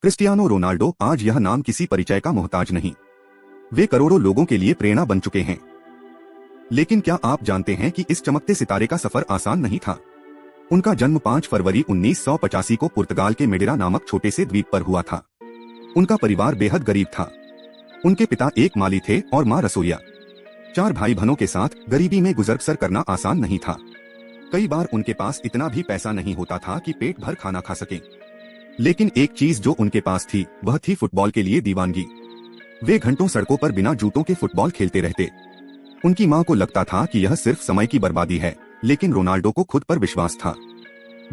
Cristiano Ronaldo आज यह नाम किसी परिचय का मोहताज नहीं। वे करोड़ों लोगों के लिए प्रेरणा बन चुके हैं। लेकिन क्या आप जानते हैं कि इस चमकते सितारे का सफर आसान नहीं था। उनका जन्म 5 फरवरी 1985 को पुर्तगाल के मेडेरा नामक छोटे से द्वीप पर हुआ था। उनका परिवार बेहद गरीब था। उनके पिता एक माली थे और माँ रसोइया। 4 भाई बहनों के साथ गरीबी में गुजर बसर करना आसान नहीं था। कई बार उनके पास इतना भी पैसा नहीं होता था कि पेट भर खाना खा सकें। लेकिन एक चीज जो उनके पास थी वह थी फुटबॉल के लिए दीवानगी। वे घंटों सड़कों पर बिना जूतों के फुटबॉल खेलते रहते। उनकी माँ को लगता था कि यह सिर्फ समय की बर्बादी है, लेकिन रोनाल्डो को खुद पर विश्वास था।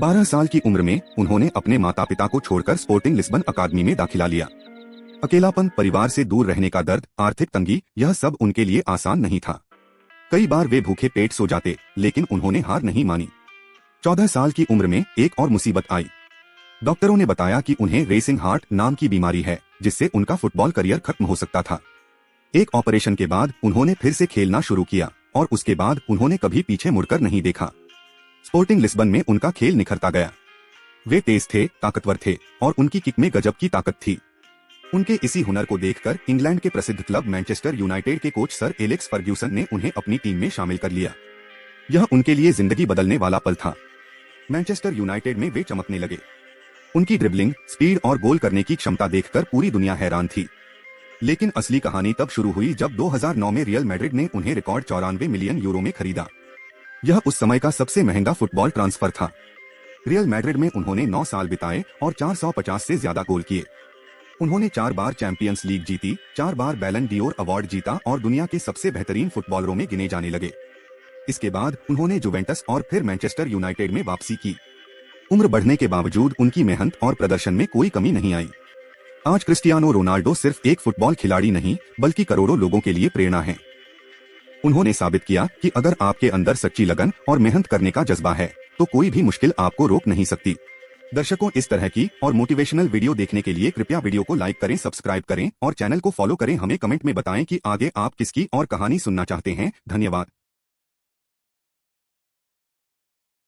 12 साल की उम्र में उन्होंने अपने माता पिता को छोड़कर स्पोर्टिंग लिस्बन अकादमी में दाखिला लिया। अकेलापन, परिवार से दूर रहने का दर्द, आर्थिक तंगी, यह सब उनके लिए आसान नहीं था। कई बार वे भूखे पेट सो जाते, लेकिन उन्होंने हार नहीं मानी। 14 साल की उम्र में एक और मुसीबत आई। डॉक्टरों ने बताया कि उन्हें रेसिंग हार्ट नाम की बीमारी है, जिससे उनका फुटबॉल करियर खत्म हो सकता था। एक ऑपरेशन के बाद उन्होंने फिर से खेलना शुरू किया और उसके बाद उन्होंने कभी पीछे मुड़कर नहीं देखा। स्पोर्टिंग लिस्बन में उनका खेल निखरता गया। वे तेज थे, ताकतवर थे और उनकी किक में गजब की ताकत थी। उनके इसी हुनर को देखकर इंग्लैंड के प्रसिद्ध क्लब मैनचेस्टर यूनाइटेड के कोच सर एलेक्स फर्ग्यूसन ने उन्हें अपनी टीम में शामिल कर लिया। यह उनके लिए जिंदगी बदलने वाला पल था। मैनचेस्टर यूनाइटेड में वे चमकने लगे। उनकी ड्रिबलिंग, स्पीड और गोल करने की क्षमता देखकर पूरी दुनिया हैरान थी। लेकिन असली कहानी तब शुरू हुई जब 2009 में रियल मैड्रिड ने उन्हें रिकॉर्ड 94 मिलियन यूरो में खरीदा। यह उस समय का सबसे महंगा फुटबॉल ट्रांसफर था। रियल मैड्रिड में उन्होंने 9 साल बिताए और 450 से ज्यादा गोल किए। उन्होंने 4 बार चैंपियंस लीग जीती, 4 बार बैलन डियोर अवार्ड जीता और दुनिया के सबसे बेहतरीन फुटबॉलरों में गिने जाने लगे। इसके बाद उन्होंने जुवेंटस और फिर मैनचेस्टर यूनाइटेड में वापसी की। उम्र बढ़ने के बावजूद उनकी मेहनत और प्रदर्शन में कोई कमी नहीं आई। आज क्रिस्टियानो रोनाल्डो सिर्फ एक फुटबॉल खिलाड़ी नहीं, बल्कि करोड़ों लोगों के लिए प्रेरणा है। उन्होंने साबित किया कि अगर आपके अंदर सच्ची लगन और मेहनत करने का जज्बा है, तो कोई भी मुश्किल आपको रोक नहीं सकती। दर्शकों, इस तरह की और मोटिवेशनल वीडियो देखने के लिए कृपया वीडियो को लाइक करें, सब्सक्राइब करें और चैनल को फॉलो करें। हमें कमेंट में बताएं कि आगे आप किसकी और कहानी सुनना चाहते हैं। धन्यवाद।